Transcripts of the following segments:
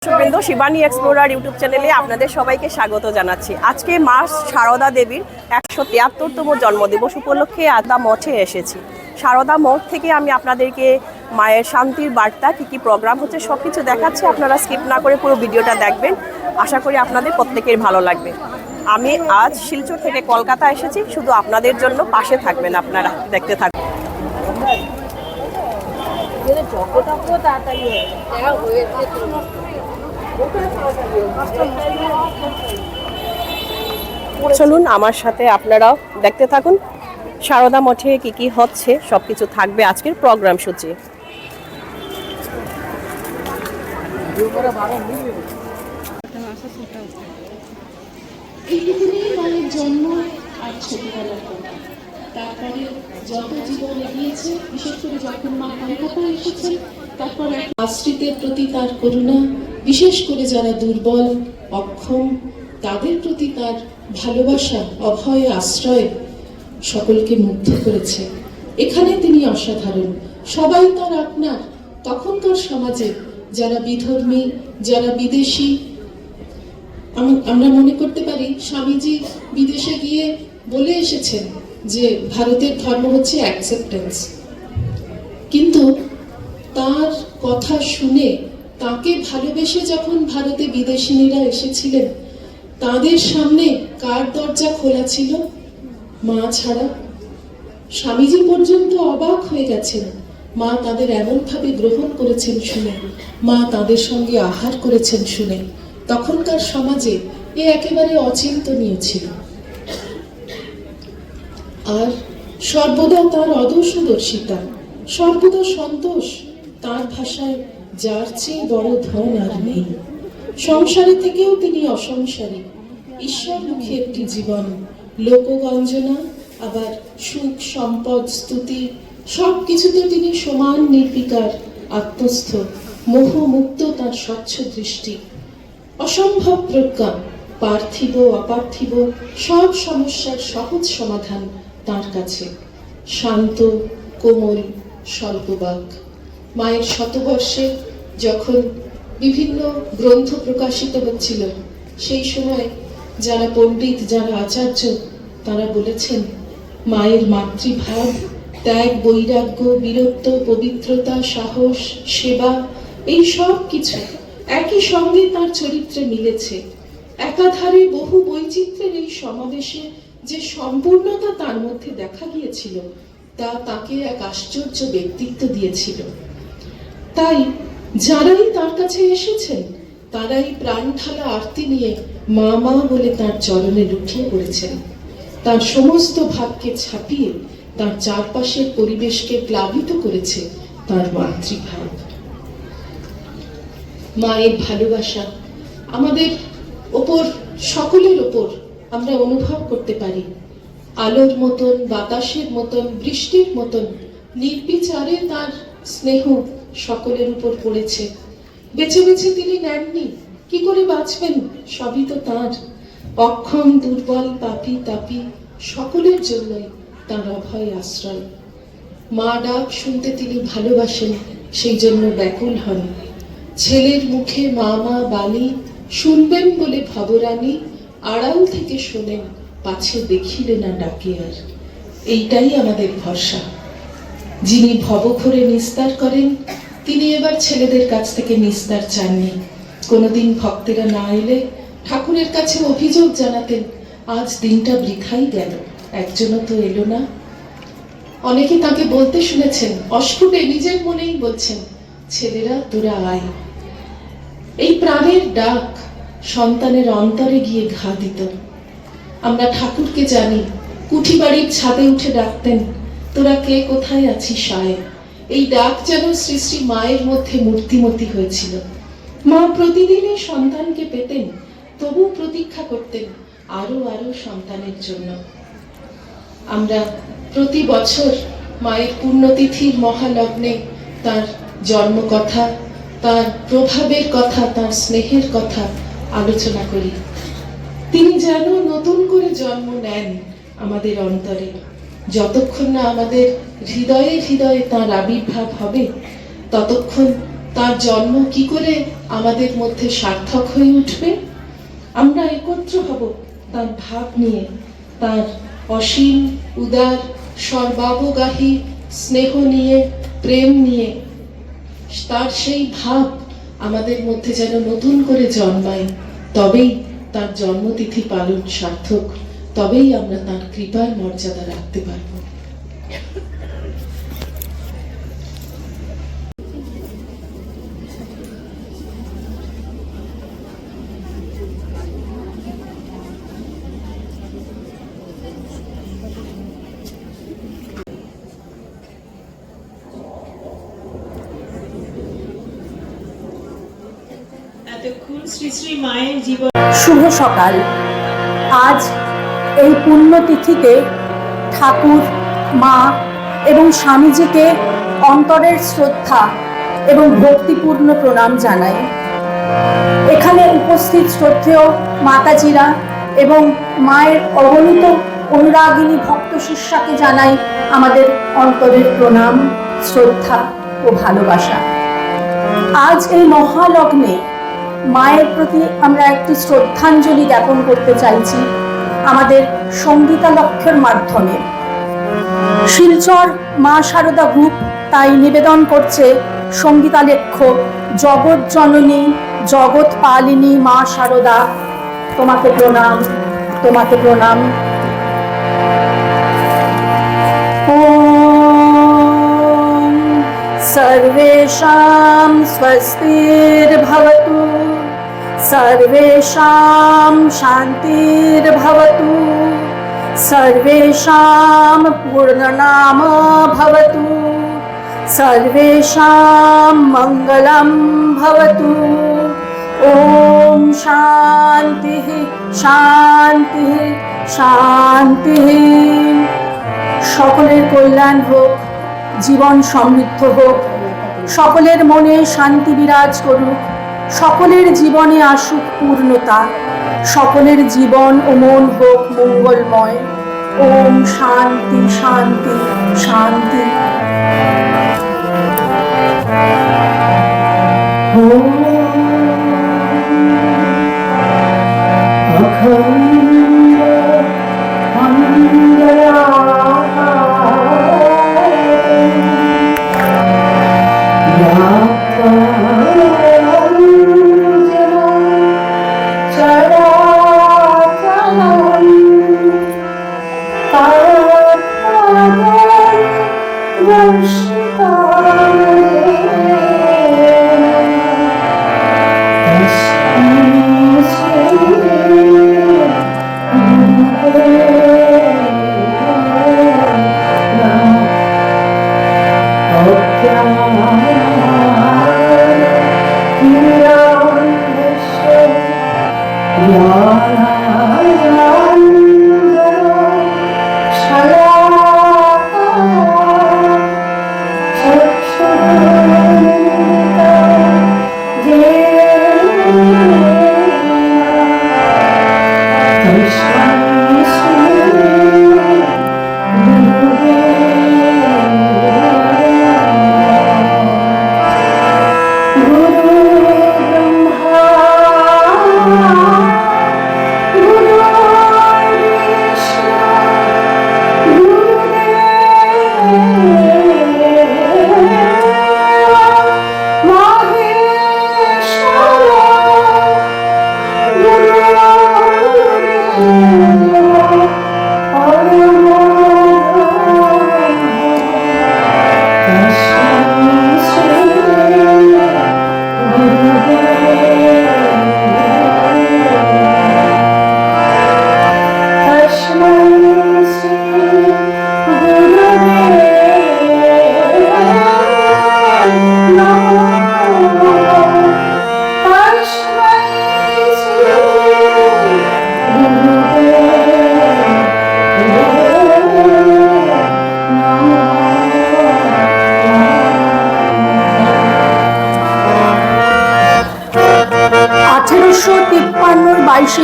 দর্শকবৃন্দ, Shivani explorer YouTube চ্যানেলে আপনাদের সবাইকে স্বাগত জানাচ্ছি। আজকে মা শারদা দেবীর 173তম জন্মদিবস উপলক্ষে আদা মঠে এসেছি। শারদা মঠ থেকে আমি আপনাদেরকে মায়ের শান্তির বার্তা, কী কী প্রোগ্রাম হচ্ছে সব কিছু দেখাচ্ছি। আপনারা স্কিপ না করে পুরো ভিডিওটা দেখবেন। আশা করি আপনাদের প্রত্যেকের ভালো লাগবে। আমি আজ শিলচর থেকে কলকাতা এসেছি শুধু আপনাদের জন্য। পাশে থাকবেন, আপনারা দেখতে থাকবেন। চলুন আমার সাথে আপনারাও দেখতে থাকুন শারদা মঠে কি কি হচ্ছে, সবকিছু থাকবে আজকের প্রোগ্রাম সূচি। জন্ম আর ছোটবেলার কথা, তারপরে যত জীবন এগিয়েছে, বিশেষ করে যখন মা কলকাতা এসেছেন, তারপরে আশ্রিতের প্রতি তার করুণা, বিশেষ করে যারা দুর্বল অক্ষম তাদের প্রতি তার ভালোবাসা, অভয় আশ্রয় সকলকে মুগ্ধ করেছে। এখানে তিনি অসাধারণ, সবাই তার আপনার। তখনকার সমাজে যারা বিধর্মী, যারা বিদেশি, আমরা মনে করতে পারি স্বামীজি বিদেশে গিয়ে বলে এসেছেন যে ভারতের ধর্ম হচ্ছে অ্যাকসেপ্টেন্স, কিন্তু তার কথা শুনে, তাকে ভালোবেসে যখন ভারতে বিদেশিনীরা এসেছিলেন, তাদের সামনে কার দরজা খোলা ছিল? মা ছাড়া। স্বামীজি পর্যন্ত অবাক হয়ে গেছেন মা তাদের এমনভাবে গ্রহণ করেছেন শুনে, মা তাদের সঙ্গে আহার করেছেন শুনে। তখনকার সমাজে এ একেবারে অচিন্তনীয় ছিল। আর সর্বদা তার অদর্শদর্শিতা, সর্বদা সন্তোষ। তার ভাষায় যার চেয়ে বড় ধন আর নেই। সংসারে থেকেও তিনি অসংসারী। ঈশ্বরমুখী একটি জীবন, লোকগঞ্জনা, আবার সুখ সম্পদ স্তুতি সব কিছুতে তিনি সমান নির্বিকার, আত্মস্থ, মোহমুক্ত। তার স্বচ্ছ দৃষ্টি, অসম্ভব প্রজ্ঞা, পার্থিব অপার্থিব সব সমস্যার সহজ সমাধান তার কাছে। শান্ত, কোমল, স্বল্পবাক। মায়ের শতবর্ষে যখন বিভিন্ন গ্রন্থ প্রকাশিত হচ্ছিল, সেই সময় যারা পণ্ডিত, যারা আচার্য, তারা বলেছেন মায়ের মাতৃভাব, ত্যাগ, বৈরাগ্য, বীরত্ব, পবিত্রতা, সাহস, সেবা, এই সব কিছু একই সঙ্গে তার চরিত্রে মিলেছে। একাধারে বহু বৈচিত্র্যের এই সমাবেশে যে সম্পূর্ণতা তার মধ্যে দেখা গিয়েছিল, তা তাকে এক আশ্চর্য ব্যক্তিত্ব দিয়েছিল। তাই যারাই তার কাছে এসেছেন, তারাই প্রাণ ঢালা আরতি নিয়ে মা মা বলে তার চরণে লুটিয়ে পড়েছেন। তার সমস্ত ভাবকে ছাপিয়ে তার চারপাশের পরিবেশকে প্লাবিত করেছে তার মাতৃভাব। মায়ের ভালোবাসা আমাদের ওপর, সকলের ওপর আমরা অনুভব করতে পারি। আলোর মতন, বাতাসের মতন, বৃষ্টির মতন নির্বিচারে তার স্নেহ সকলের উপর পড়েছে। বেছে বেছে তিনি নেননি। কি করে বাঁচবেন? সবই তো তাঁর। অক্ষম, দুর্বল, পাপী তাপী সকলের জন্যই তাঁর অভয় আশ্রয়। মা ডাক শুনতে তিনি ভালোবাসেন, সেই জন্য ব্যাকুল হন। ছেলের মুখে মা মা বাণী শুনবেন বলে ভবরানী, আড়াল থেকে শোনেন, পাছে দেখিলে না ডাকে আর। এইটাই আমাদের ভরসা। যিনি ভবঘুরে নিস্তার করেন, তিনি এবার ছেলেদের কাছ থেকে নিস্তার চাননি। কোনোদিন ভক্তেরা না এলে ঠাকুরের কাছে অভিযোগ জানাতেন, আজ দিনটা বৃথাই গেল, একজনও তো এলো না। অনেকে তাকে বলতে শুনেছেন, অস্ফুটে নিজের মনেই বলছেন, ছেলেরা তোরা আয়। এই প্রাণের ডাক সন্তানের অন্তরে গিয়ে ঘা দিত। আমরা ঠাকুরকে জানি, কুঠি বাড়ির ছাদে উঠে ডাকতেন, তোরা কে কোথায় আছিস আয়। এই ডাক যেন শ্রী শ্রী মায়ের মধ্যে মূর্তিমতি হয়েছিল। মা প্রতিদিনই সন্তানকে পেতেন, তবু প্রতীক্ষা করতেন আরো আরো সন্তানের জন্য। আমরা প্রতি বছর মায়ের পুণ্যতিথির মহালগ্নে তার জন্মকথা, তার প্রভাবের কথা, তার স্নেহের কথা আলোচনা করি। তিনি যেন নতুন করে জন্ম নেন আমাদের অন্তরে। যতক্ষণ না আমাদের হৃদয়ে হৃদয়ে তার আবির্ভাব হবে, ততক্ষণ তার জন্ম কি করে আমাদের মধ্যে সার্থক হয়ে উঠবে? আমরা একত্র হব তার ভাব নিয়ে, তার অসীম উদার সর্বাবগাহী স্নেহ নিয়ে, প্রেম নিয়ে। তার সেই ভাব আমাদের মধ্যে যেন নতুন করে জন্মায়, তবেই তার জন্মতিথি পালন সার্থক, তবেই আমরা তার কৃপার মর্যাদা রাখতে পারবো। এতক্ষণ শ্রী শ্রী মায়ের জীবন। শুভ সকাল। আজ এই পুণ্যতিথিতে ঠাকুর, মা এবং স্বামীজিকে অন্তরের শ্রদ্ধা এবং ভক্তিপূর্ণ প্রণাম জানাই। এখানে উপস্থিত শ্রদ্ধেয় মাতাজিরা এবং মায়ের অগণিত অনুরাগিনী ভক্ত শিষ্যাকে জানাই আমাদের অন্তরের প্রণাম, শ্রদ্ধা ও ভালোবাসা। আজ এই মহালগ্নে মায়ের প্রতি আমরা একটি শ্রদ্ধাঞ্জলি জ্ঞাপন করতে চাইছি আমাদের সঙ্গীতালক্ষের মাধ্যমে। শিলচর মা শারদা গ্রুপ তাই নিবেদন করছে সঙ্গীতালেখ্য জগৎ জননী জগৎ পালিনী মা শারদা, তোমাকে প্রণাম, তোমাকে প্রণাম। ওম सर्वेषां स्वस्तिर्भवतु, सर्वेषां शान्तिर्भवतु, सर्वेषां पूर्णनाम भवतु, सर्वेषां मङ्गलं भवतु। ॐ शान्तिः शान्तिः शान्तिः। সকলের কল্যাণ হোক, জীবন সমৃদ্ধ হোক, সকলের মনে শান্তি বিরাজ করুক, সকলের জীবনে আসুক পূর্ণতা, সকলের জীবন ও মন হোক মঙ্গলময়। ওম শান্তি শান্তি শান্তি।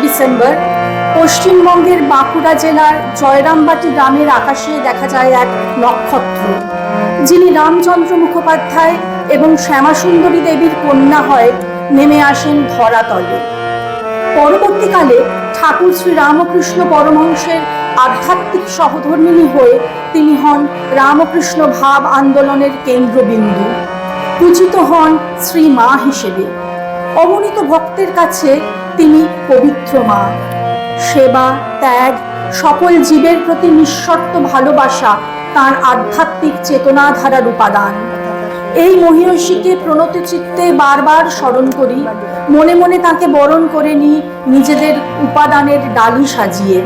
ডিসেম্বর পশ্চিমবঙ্গের বাঁকুড়া জেলার জয়রামবাটি গ্রামের আকাশে দেখা যায় এক নক্ষত্র। যিনি রামচন্দ্র মুখোপাধ্যায় এবং শ্যামাসুন্দরী দেবীর কন্যা হয়ে নেমে আসেন ধরাতলে। পরবর্তীকালে ঠাকুর শ্রী রামকৃষ্ণ পরমহংসের আধ্যাত্মিক সহধর্মিণী হয়ে তিনি হন রামকৃষ্ণ ভাব আন্দোলনের কেন্দ্রবিন্দু, পূজিত হন শ্রী মা হিসেবে। অগণিত ভক্তের কাছে তিনি পবিত্র মা। সেবা, ত্যাগ, সকল জীবের প্রতি নিঃশর্ত ভালোবাসা তাঁর আধ্যাত্মিক চেতনাধারার উপাদান। এই মহিষীকে প্রণত চিত্তে বারবার স্মরণ করি, মনে মনে তাকে বরণ করে নিই নিজেদের উপাদানের ডালি সাজিয়ে।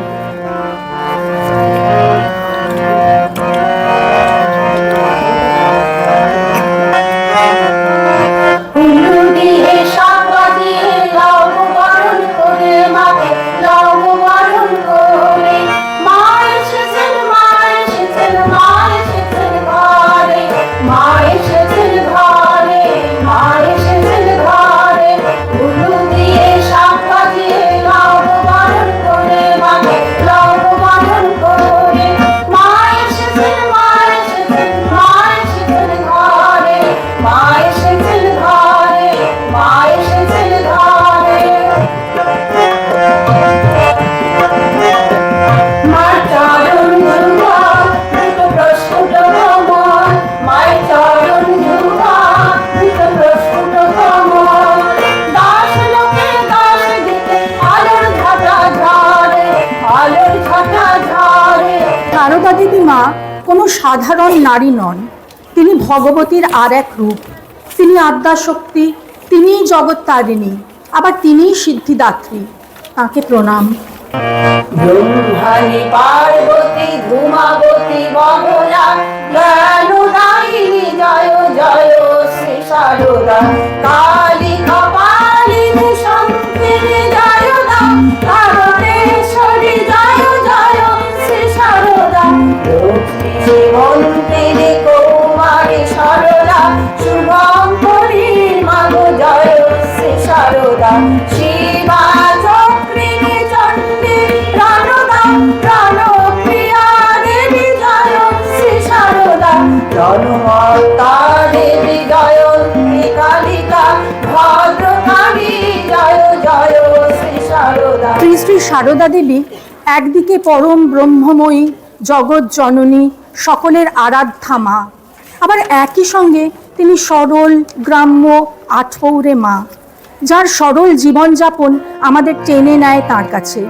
সারদা দেবী মা কোনো সাধারণ নারী নন, তিনি ভগবতীর আর এক রূপ। তিনি আদ্যাশক্তি, তিনিই জগত্তারিণী, আবার তিনিই সিদ্ধিদাত্রী। তাঁকে প্রণাম। ব্রহ্মাণী পার্বতী ধূমাবতী বহরা জ্ঞানদায়িনী জয় জয় শ্রী সারদা, কালী কপালিনী শঙ্কিনী জয় দা, তারকেশ্বরী জয় জয় শ্রী সারদা, লক্ষ্মী মন্ত্রিনী কৌমারী সরলা, শুভঙ্করী মাগো জয় শ্রী সারদা, শিবা চক্রিনী চণ্ডী প্রাণদা, প্রাণপ্রিয়া দেবী জয় শ্রী সারদা, জনমাতা দেবী জয়ন্তী কালিকা, ভদ্রকালী জয় জয় শ্রী সারদা। শ্রী শ্রী সারদা দেবী একদিকে পরম ব্রহ্মময়ী, জগৎ জননী, সকলের আরাধ্যা মা, আবার একই সঙ্গে তিনি সরল, গ্রাম্য, আটপৌরে মা, যার সরল জীবনযাপন আমাদের টেনে নেয় তাঁর কাছে।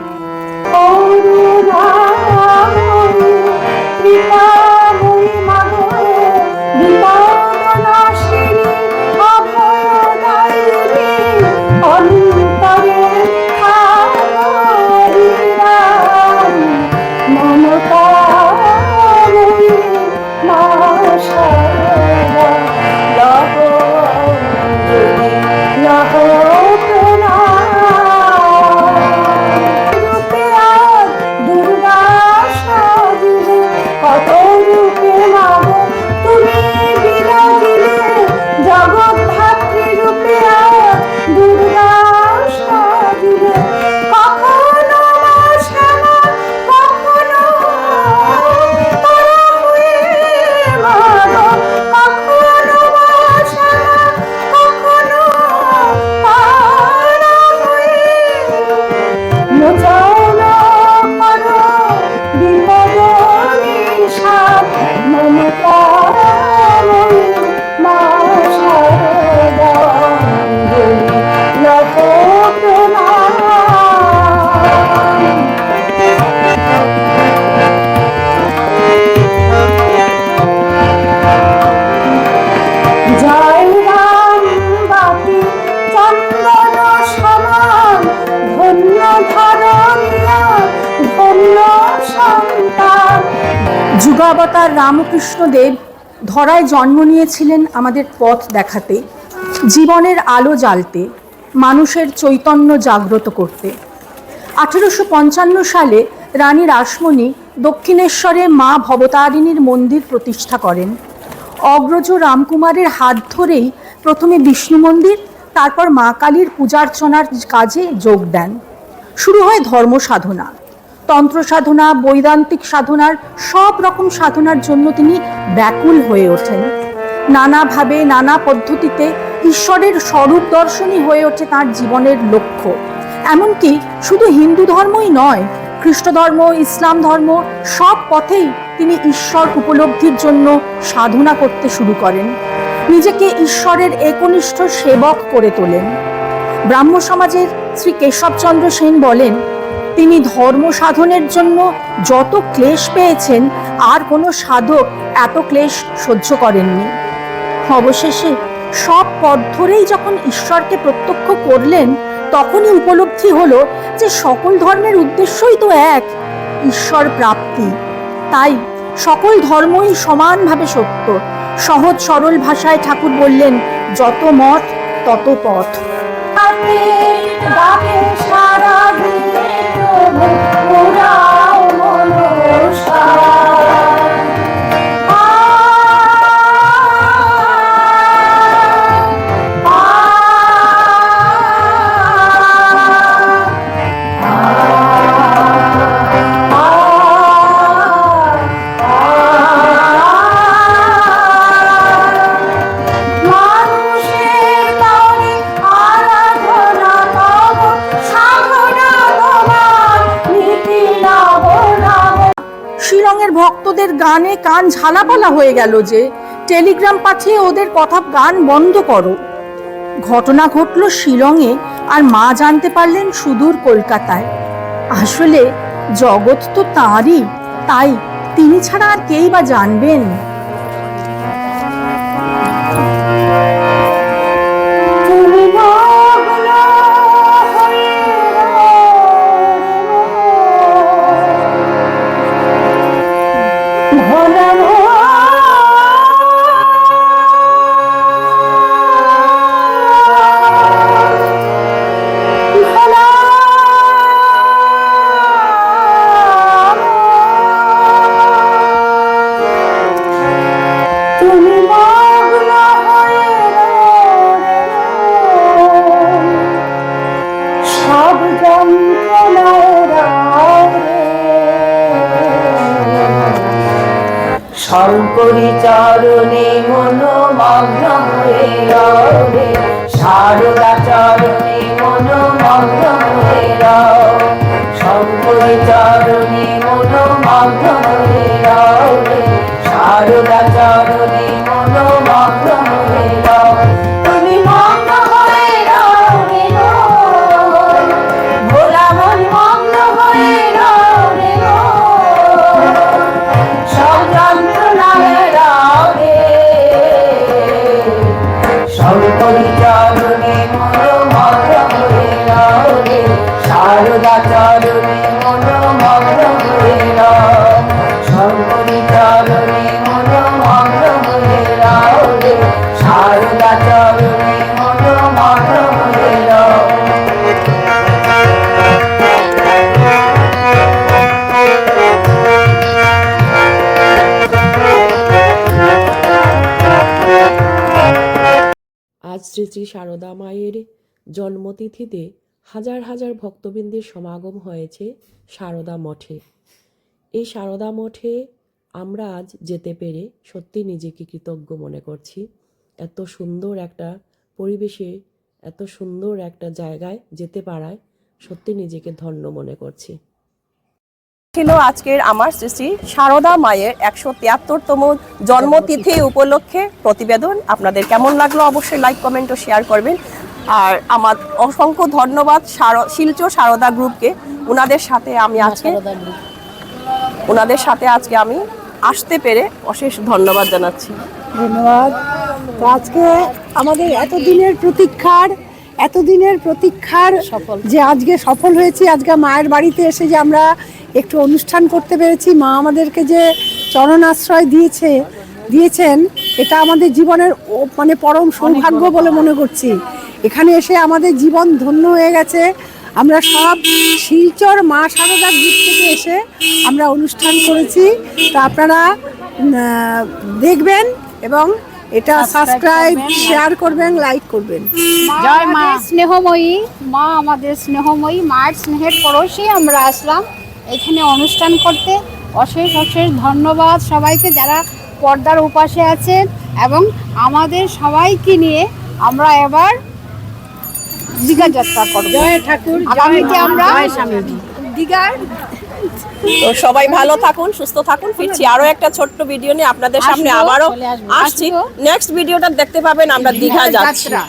যুগাবতার রামকৃষ্ণ দেব ধরায় জন্ম নিয়েছিলেন আমাদের পথ দেখাতে, জীবনের আলো জ্বালতে, মানুষের চৈতন্য জাগ্রত করতে। 1855 সালে রানী রাসমণি দক্ষিণেশ্বরে মা ভবতারিণীর মন্দির প্রতিষ্ঠা করেন। অগ্রজ রামকুমারের হাত ধরেই প্রথমে বিষ্ণু মন্দির, তারপর মা কালীর পূজার্চনার কাজে যোগ দেন। শুরু হয় ধর্ম সাধনা। তন্ত্র সাধনা, বৈদান্তিক সাধনার সব রকম সাধনার জন্য তিনি ব্যাকুল হয়ে ওঠেন। নানাভাবে নানা পদ্ধতিতে ঈশ্বরের স্বরূপ দর্শনই হয়ে ওঠে তাঁর জীবনের লক্ষ্য। এমনকি শুধু হিন্দু ধর্মই নয়, খ্রিস্ট ধর্ম, ইসলাম ধর্ম সব পথেই তিনি ঈশ্বর উপলব্ধির জন্য সাধনা করতে শুরু করেন। নিজেকে ঈশ্বরের একনিষ্ঠ সেবক করে তোলেন। ব্রাহ্ম সমাজের শ্রী কেশবচন্দ্র সেন বলেন, তিনি ধর্ম সাধনের জন্য যত ক্লেশ পেয়েছেন আর কোনো সাধক এত ক্লেশ সহ্য করেননি। অবশেষে সব পথ ধরেই যখন ঈশ্বরকে প্রত্যক্ষ করলেন, তখনই উপলব্ধি হলো যে সকল ধর্মের উদ্দেশ্যই তো এক, ঈশ্বর প্রাপ্তি। তাই সকল ধর্মই সমানভাবে সত্য। সহজ সরল ভাষায় ঠাকুর বললেন, যত মত তত পথ। ডাকে সারা দিয়ে প্রভু পুরাও মনসা। শিলংয়ের ভক্তদের গানে কান ঝালাপালা হয়ে গেল যে টেলিগ্রাম পাঠিয়ে ওদের কথা গান বন্ধ করো। ঘটনা ঘটল শিলংয়ে, আর মা জানতে পারলেন সুদূর কলকাতায়। আসলে জগৎ তো তাঁরই, তাই তিনি ছাড়া আর কেই বা জানবেন। শঙ্করী চরণে মনোমগ্ন হয়ে রে, সারদা চরণে মনোমগ্ন হয়ে রও। শঙ্করী চরণে মনোমগ্ন হয়ে রে, সারদা চরণে মনোমগ্ন হয়ে রও। তুমি মগ্ন হয়ে রও রে ভোলা মন মগ্ন হয়ে রও রে সব যন্ত্রণায় রও রে। শঙ্করী চরণে মনোমগ্ন হয়ে রও রে, সারদা চরণে মনোমগ্ন হয়ে রও। শঙ্করী চরণে মনোমগ্ন হয়ে রও রে, সারদা চরণে মনোমগ্ন হয়ে রও। আজ শ্রী শ্রী শারদা মায়ের জন্মতিথিতে হাজার হাজার ভক্তবৃন্দের সমাগম হয়েছে শারদা মঠে। এই শারদা মঠে আমরা আজ যেতে পেরে সত্যি নিজেকে কৃতজ্ঞ মনে করছি। এত সুন্দর একটা পরিবেশে, এত সুন্দর একটা জায়গায় যেতে পারায় সত্যি নিজেকে ধন্য মনে করছি। ছিল আজকের আমার শ্রী শ্রী শারদা মায়ের 173তম জন্মতিথি উপলক্ষে প্রতিবেদন। আপনাদের কেমন লাগলো অবশ্যই লাইক, কমেন্ট ও শেয়ার করবেন। আর আমার অসংখ্য ধন্যবাদ শিলচর শারদা গ্রুপকে। ওনাদের সাথে আজকে আমি আসতে পেরে অশেষ ধন্যবাদ জানাচ্ছি। ধন্যবাদ। তো আজকে আমাদের এতদিনের প্রতীক্ষার যে আজকে সফল হয়েছি। আজকে মায়ের বাড়িতে এসে যে আমরা একটু অনুষ্ঠান করতে পেরেছি, মা আমাদেরকে যে চরণ আশ্রয় দিয়েছেন, এটা আমাদের জীবনের মানে পরম সৌভাগ্য বলে মনে করছি। এখানে এসে আমাদের জীবন ধন্য হয়ে গেছে। আমরা সব শিলচর মা শারদা গ্রুপ থেকে এসে আমরা অনুষ্ঠান করেছি। তো আপনারা দেখবেন এবং এটা সাবস্ক্রাইব, শেয়ার করবেন, লাইক করবেন। জয় মা। স্নেহময়ী মা, আমাদের স্নেহময়ী মায়ের স্নেহের পরশে আমরা আসলাম। এখানে অনুষ্ঠান করতে। অশেষ অশেষ ধন্যবাদ সবাইকে যারা পর্দার উপাসে আছেন, এবং আমাদের সবাইকে নিয়ে আমরা এবার দীঘা যাত্রা করব। জয় ঠাকুর, আগামীতে আমরা দীঘার তো সবাই ভালো থাকুন, সুস্থ থাকুন। ফিরছি আরো একটা ছোট্ট ভিডিও নিয়ে আপনাদের সামনে আসবো, আবারও চলে আসবো। আসছি। আসবো। নেক্সট ভিডিওটা দেখতে পাবেন আমরা দীঘা যাচ্ছি। যাত্রা।